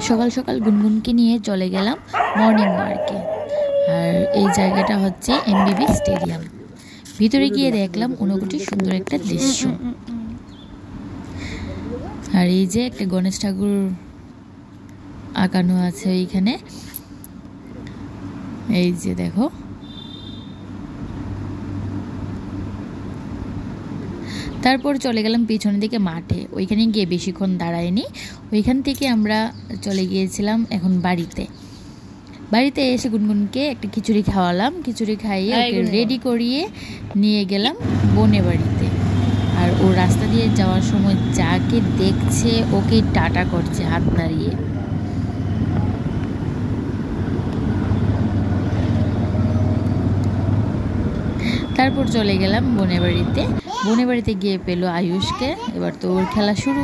সকাল সকাল গুনগুনকে নিয়ে চলে গেলাম মর্নিং ওয়ার্কে। আর এই জায়গাটা হচ্ছে এমবিবি স্টেডিয়াম। ভিতরে গিয়ে দেখলাম ঊনকোটি সুন্দর একটা দৃশ্য। আর এই যে একটা গণেশ ঠাকুর আঁকানো আছে এইখানে, এই যে দেখো। তারপর চলে গেলাম পিছনের দিকে মাঠে। ওইখানে গিয়ে বেশিক্ষণ দাঁড়ায়নি। ওইখান থেকে আমরা চলে গিয়েছিলাম এখন বাড়িতে এসে গুনগুনকে একটা খিচুড়ি খাওয়ালাম। খিচুড়ি খাইয়ে ওকে রেডি করিয়ে নিয়ে গেলাম বোনের বাড়িতে। আর ও রাস্তা দিয়ে যাওয়ার সময় যাকে দেখছে ওকে টাটা করছে হাত নাড়িয়ে। তারপর চলে গেলাম বোনের বাড়িতে গিয়ে পেলো আয়ুষকে। এবার তো ওর খেলা শুরু।